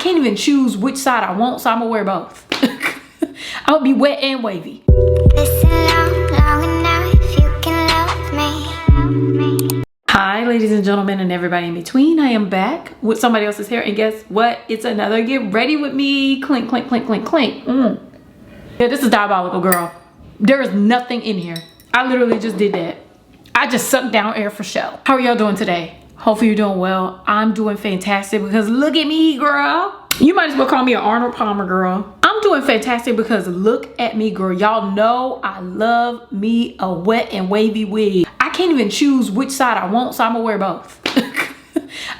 can't even choose which side I want, so I'm gonna wear both. I'm gonna be wet and wavy. Listen long enough, you can love me. Hi, ladies and gentlemen, and everybody in between. I am back with somebody else's hair, and guess what? It's another get ready with me. Clink, clink, clink, clink, clink. Yeah, this is diabolical, girl. There is nothing in here. I literally just did that. I just sucked down air for show. How are y'all doing today? Hopefully you're doing well. I'm doing fantastic because look at me, girl. You might as well call me an Arnold Palmer, girl. I'm doing fantastic because look at me, girl. Y'all know I love me a wet and wavy wig. I can't even choose which side I want, so I'm gonna wear both.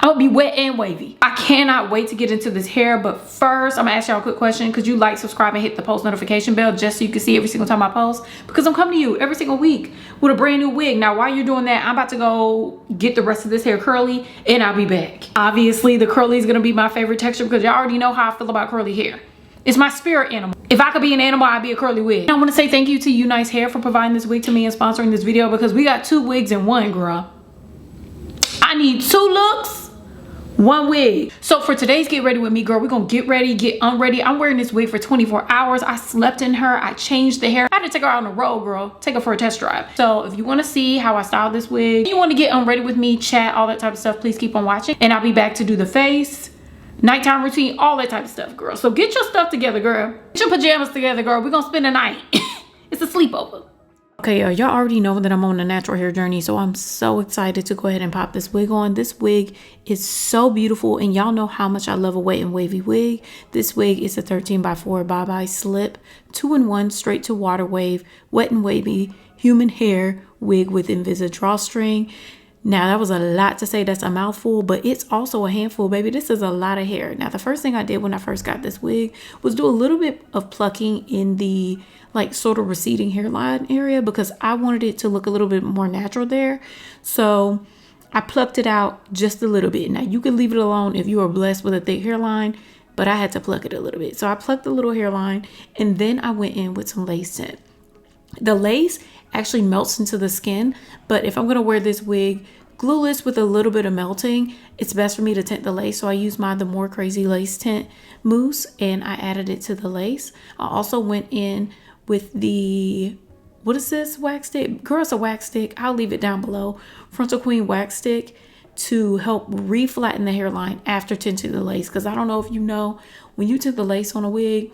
I'll be wet and wavy. I cannot wait to get into this hair, but first I'm gonna ask y'all a quick question. Could you like, subscribe, and hit the post notification bell just so you can see every single time I post? Because I'm coming to you every single week with a brand new wig. Now, while you're doing that, I'm about to go get the rest of this hair curly and I'll be back. Obviously, the curly is gonna be my favorite texture because y'all already know how I feel about curly hair. It's my spirit animal. If I could be an animal, I'd be a curly wig. I want to say thank you to Unice Hair for providing this wig to me and sponsoring this video because we got 2 wigs in one, girl. I need 2 looks, 1 wig. So for today's get ready with me, girl, we're gonna get ready, get unready. I'm wearing this wig for 24 hours. I slept in her. I changed the hair. I had to take her out on the road, girl. Take her for a test drive. So if you want to see how I styled this wig, you want to get unready with me, chat, all that type of stuff, please keep on watching. And I'll be back to do the face, nighttime routine, all that type of stuff, girl. So get your stuff together, girl. Get your pajamas together, girl. We're gonna spend the night. It's a sleepover. Okay, y'all already know that I'm on a natural hair journey, so I'm so excited to go ahead and pop this wig on. This wig is so beautiful, and y'all know how much I love a wet and wavy wig. This wig is a 13x4 ByeBye Slip 2-in-1 straight to water wave wet and wavy human hair wig with envisaged drawstring. Now, that was a lot to say. That's a mouthful, but it's also a handful, baby. This is a lot of hair. Now, the first thing I did when I first got this wig was do a little bit of plucking in the like sort of receding hairline area because I wanted it to look a little bit more natural there. So I plucked it out just a little bit. Now, you can leave it alone if you are blessed with a thick hairline, but I had to pluck it a little bit. So I plucked the little hairline and then I went in with some lace tint. The lace actually melts into the skin, but if I'm going to wear this wig glueless with a little bit of melting, it's best for me to tint the lace. So I used the More Crazy Lace Tint Mousse and I added it to the lace. I also went in with the, what is this wax stick? Girl, it's a wax stick. I'll leave it down below. Frontal Queen wax stick to help reflatten the hairline after tinting the lace. Because I don't know if you know, when you tint the lace on a wig,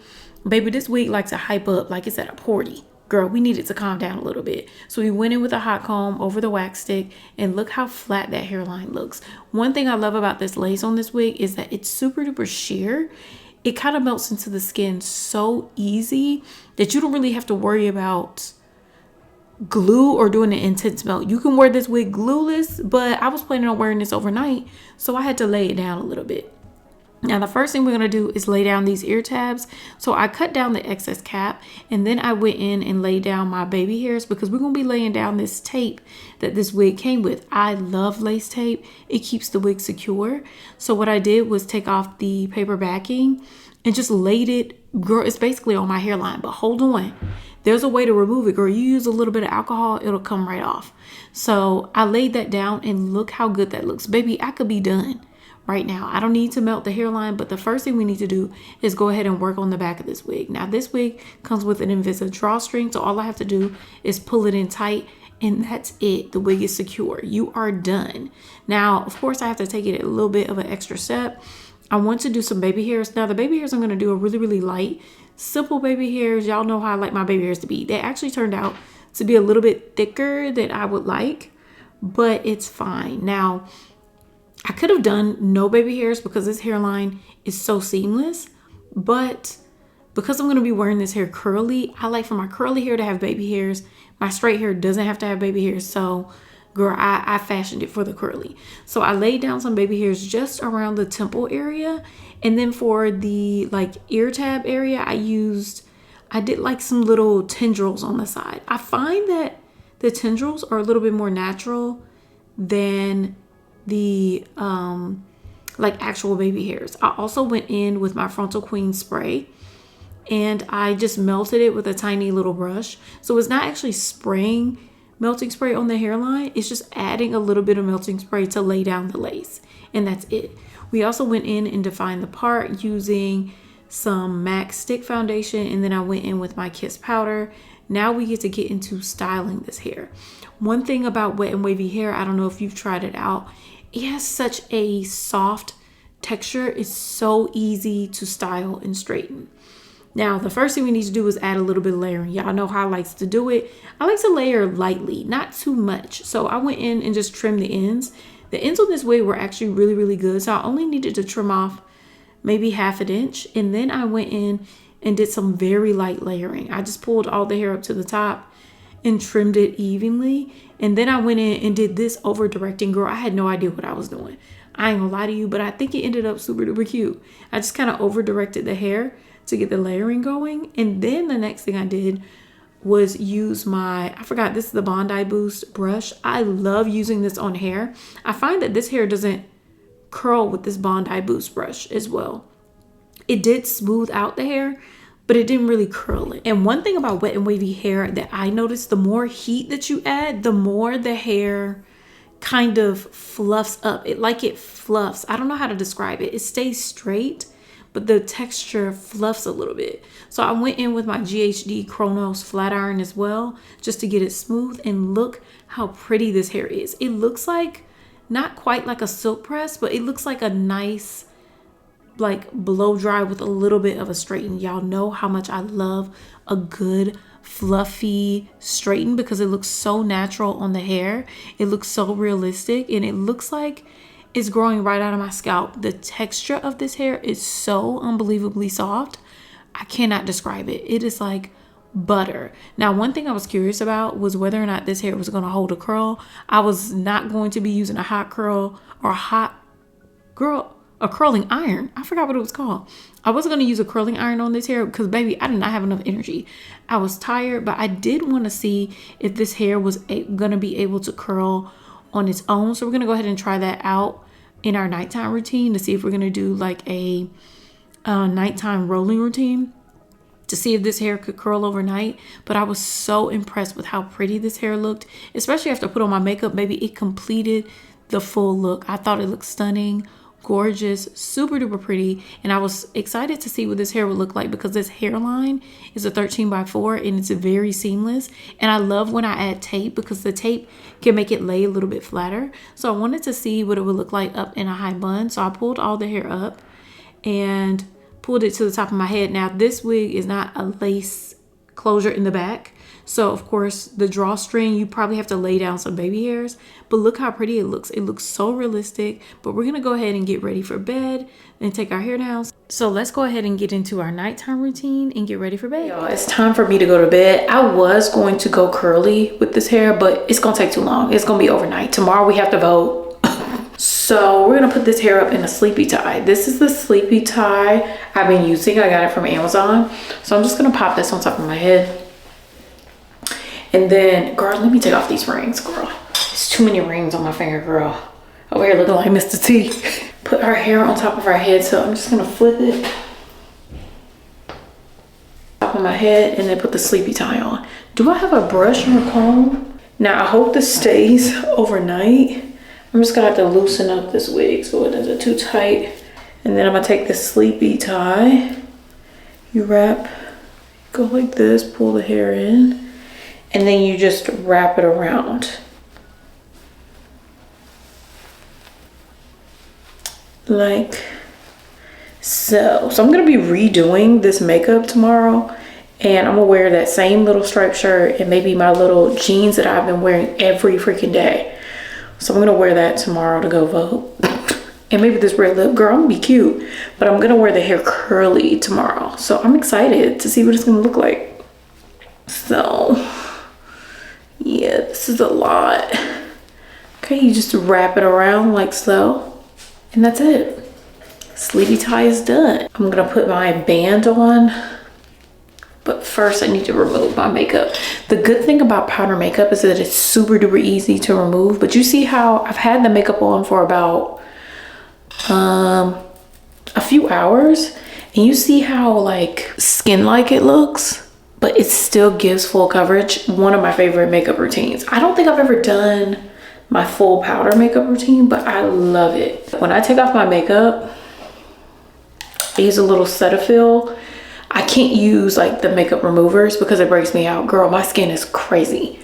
baby, this wig likes to hype up like it's at a party. Girl, we needed to calm down a little bit. So we went in with a hot comb over the wax stick and look how flat that hairline looks. One thing I love about this lace on this wig is that it's super duper sheer. It kind of melts into the skin so easy that you don't really have to worry about glue or doing an intense melt. You can wear this wig glueless, but I was planning on wearing this overnight, so I had to lay it down a little bit. Now, the first thing we're going to do is lay down these ear tabs. So I cut down the excess cap and then I went in and laid down my baby hairs because we're going to be laying down this tape that this wig came with. I love lace tape. It keeps the wig secure. So what I did was take off the paper backing and just laid it. Girl, it's basically on my hairline, but hold on. There's a way to remove it, girl. You use a little bit of alcohol, it'll come right off. So I laid that down and look how good that looks. Baby, I could be done right now. I don't need to melt the hairline, but the first thing we need to do is go ahead and work on the back of this wig. Now, this wig comes with an envisaged drawstring, so all I have to do is pull it in tight, and that's it. The wig is secure. You are done. Now, of course, I have to take it a little bit of an extra step. I want to do some baby hairs. Now, the baby hairs I'm going to do are really, really light, simple baby hairs. Y'all know how I like my baby hairs to be. They actually turned out to be a little bit thicker than I would like, but it's fine. Now, I could have done no baby hairs because this hairline is so seamless, but because I'm going to be wearing this hair curly, I like for my curly hair to have baby hairs. My straight hair doesn't have to have baby hairs. So girl, I fashioned it for the curly. So I laid down some baby hairs just around the temple area. And then for the like ear tab area, I did like some little tendrils on the side. I find that the tendrils are a little bit more natural than the like actual baby hairs. I also went in with my Frontal Queen spray and I just melted it with a tiny little brush. So it's not actually spraying melting spray on the hairline. It's just adding a little bit of melting spray to lay down the lace. And that's it. We also went in and defined the part using some MAC stick foundation, and then I went in with my Kiss powder. Now we get to get into styling this hair. One thing about wet and wavy hair, I don't know if you've tried it out, it has such a soft texture. It's so easy to style and straighten. Now, the first thing we need to do is add a little bit of layering. Y'all know how I like to do it. I like to layer lightly, not too much. So I went in and just trimmed the ends. The ends on this wig were actually really, really good. So I only needed to trim off maybe 1/2 inch. And then I went in and did some very light layering. I just pulled all the hair up to the top and trimmed it evenly. And then I went in and did this over directing. Girl, I had no idea what I was doing. I ain't gonna lie to you, but I think it ended up super duper cute. I just kind of over directed the hair to get the layering going. And then the next thing I did was use my, I forgot, this is the Bondi Boost brush. I love using this on hair. I find that this hair doesn't curl with this Bondi Boost brush as well. It did smooth out the hair, but it didn't really curl it. And one thing about wet and wavy hair that I noticed, the more heat that you add, the more the hair kind of fluffs up. It fluffs. I don't know how to describe it. It stays straight, but the texture fluffs a little bit. So I went in with my GHD Chronos flat iron as well, just to get it smooth. And look how pretty this hair is. It looks like, not quite like a silk press, but it looks like a nice, like blow dry with a little bit of a straighten. Y'all know how much I love a good fluffy straighten because it looks so natural on the hair. It looks so realistic, and it looks like it's growing right out of my scalp. The texture of this hair is so unbelievably soft. I cannot describe it. It is like butter. Now, one thing I was curious about was whether or not this hair was going to hold a curl. I was not going to be using a hot curl or a curling iron. I forgot what it was called. I wasn't going to use a curling iron on this hair because, baby, I did not have enough energy. I was tired, but I did want to see if this hair was going to be able to curl on its own. So we're going to go ahead and try that out in our nighttime routine to see if we're going to do like a nighttime rolling routine to see if this hair could curl overnight. But I was so impressed with how pretty this hair looked, especially after I put on my makeup. Baby, it completed the full look. I thought it looked stunning, gorgeous, super duper pretty. And I was excited to see what this hair would look like because this hairline is a 13x4 and it's very seamless. And I love when I add tape because the tape can make it lay a little bit flatter. So I wanted to see what it would look like up in a high bun. So I pulled all the hair up and pulled it to the top of my head. Now, this wig is not a lace closure in the back. So of course the drawstring, you probably have to lay down some baby hairs, but look how pretty it looks. It looks so realistic. But we're gonna go ahead and get ready for bed and take our hair down. So let's go ahead and get into our nighttime routine and get ready for bed. Y'all, it's time for me to go to bed. I was going to go curly with this hair, but it's gonna take too long. It's gonna be overnight. Tomorrow we have to vote. So we're gonna put this hair up in a sleepy tie. This is the sleepy tie I've been using. I got it from Amazon. So I'm just gonna pop this on top of my head. And then, girl, let me take off these rings, girl. It's too many rings on my finger, girl. Over here looking like Mr. T. Put our hair on top of our head. So I'm just gonna flip it top of my head and then put the sleepy tie on. Do I have a brush or a comb? Now I hope this stays overnight. I'm just gonna have to loosen up this wig so it isn't too tight. And then I'm gonna take this sleepy tie. You wrap, go like this, pull the hair in, and then you just wrap it around. Like so. So I'm gonna be redoing this makeup tomorrow, and I'm gonna wear that same little striped shirt and maybe my little jeans that I've been wearing every freaking day. So I'm gonna wear that tomorrow to go vote. And maybe this red lip, girl, I'm gonna be cute, but I'm gonna wear the hair curly tomorrow. So I'm excited to see what it's gonna look like. So yeah, this is a lot. Okay, you just wrap it around like so, and that's it. Sleepy tie is done. I'm gonna put my band on, but first I need to remove my makeup. The good thing about powder makeup is that it's super duper easy to remove, but you see how I've had the makeup on for about a few hours, and you see how like skin-like it looks, but it still gives full coverage. One of my favorite makeup routines. I don't think I've ever done my full powder makeup routine, but I love it. When I take off my makeup, I use a little Cetaphil. I can't use like the makeup removers because it breaks me out. Girl, my skin is crazy.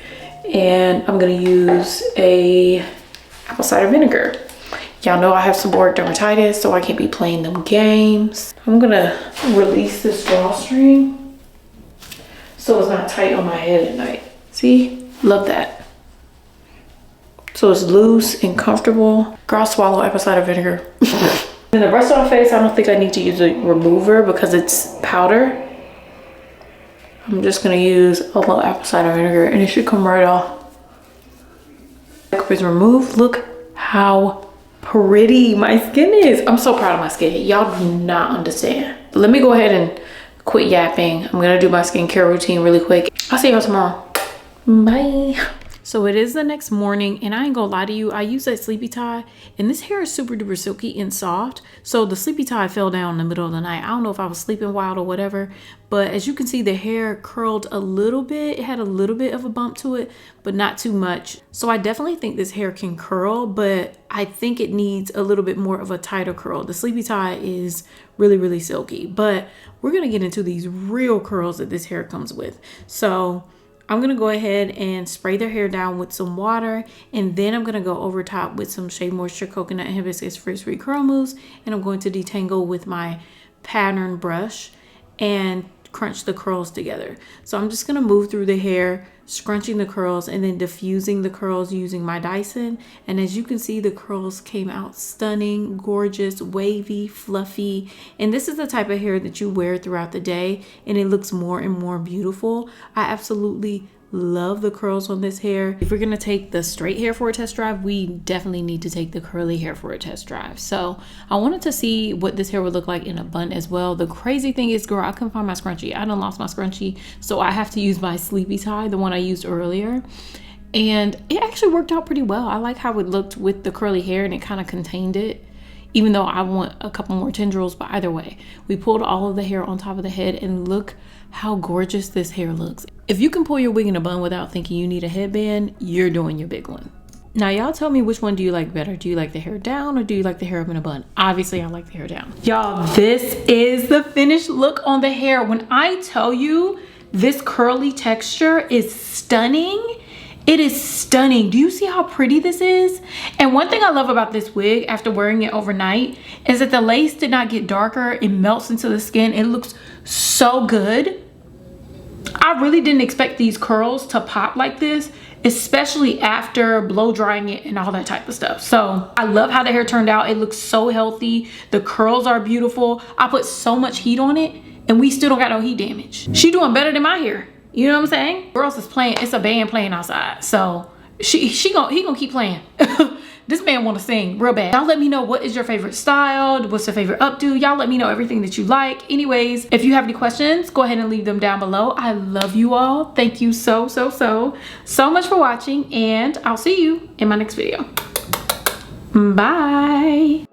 And I'm gonna use a apple cider vinegar. Y'all know I have seborrheic dermatitis, so I can't be playing them games. I'm gonna release this drawstring so it's not tight on my head at night. See, love that. So it's loose and comfortable. Girl, swallow apple cider vinegar. And the rest of my face, I don't think I need to use a remover because it's powder. I'm just gonna use a little apple cider vinegar and it should come right off. Makeup is removed. Look how pretty my skin is. I'm so proud of my skin. Y'all do not understand. Let me go ahead and quit yapping. I'm gonna do my skincare routine really quick. I'll see y'all tomorrow. Bye. So it is the next morning and I ain't gonna lie to you, I use that sleepy tie and this hair is super duper silky and soft. So the sleepy tie fell down in the middle of the night. I don't know if I was sleeping wild or whatever, but as you can see, the hair curled a little bit. It had a little bit of a bump to it, but not too much. So I definitely think this hair can curl, but I think it needs a little bit more of a tighter curl. The sleepy tie is really, really silky, but we're gonna get into these real curls that this hair comes with. So I'm gonna go ahead and spray their hair down with some water, and then I'm gonna go over top with some Shea Moisture Coconut and Hibiscus Frizz Free Curl Mousse, and I'm going to detangle with my pattern brush and crunch the curls together. So I'm just gonna move through the hair, scrunching the curls and then diffusing the curls using my Dyson. And as you can see, the curls came out stunning, gorgeous, wavy, fluffy. And this is the type of hair that you wear throughout the day and it looks more and more beautiful. I absolutely love the curls on this hair. If we're gonna take the straight hair for a test drive, we definitely need to take the curly hair for a test drive. So I wanted to see what this hair would look like in a bun as well. The crazy thing is, girl, I couldn't find my scrunchie. I done lost my scrunchie, so I have to use my sleepy tie, the one I used earlier. And it actually worked out pretty well. I like how it looked with the curly hair and it kind of contained it, even though I want a couple more tendrils. But either way, we pulled all of the hair on top of the head and look how gorgeous this hair looks. If you can pull your wig in a bun without thinking you need a headband, you're doing your big one. Now y'all tell me, which one do you like better? Do you like the hair down or do you like the hair up in a bun? Obviously I like the hair down. Y'all, this is the finished look on the hair. When I tell you this curly texture is stunning, it is stunning. Do you see how pretty this is? And one thing I love about this wig after wearing it overnight is that the lace did not get darker. It melts into the skin. It looks so good. I really didn't expect these curls to pop like this, especially after blow drying it and all that type of stuff. So I love how the hair turned out. It looks so healthy. The curls are beautiful. I put so much heat on it and we still don't got no heat damage. She doing better than my hair. You know what I'm saying? Girls is playing, it's a band playing outside. So he gonna keep playing. This man wanna sing real bad. Y'all let me know, what is your favorite style? What's your favorite updo? Y'all let me know everything that you like. Anyways, if you have any questions, go ahead and leave them down below. I love you all. Thank you so much for watching, and I'll see you in my next video. Bye.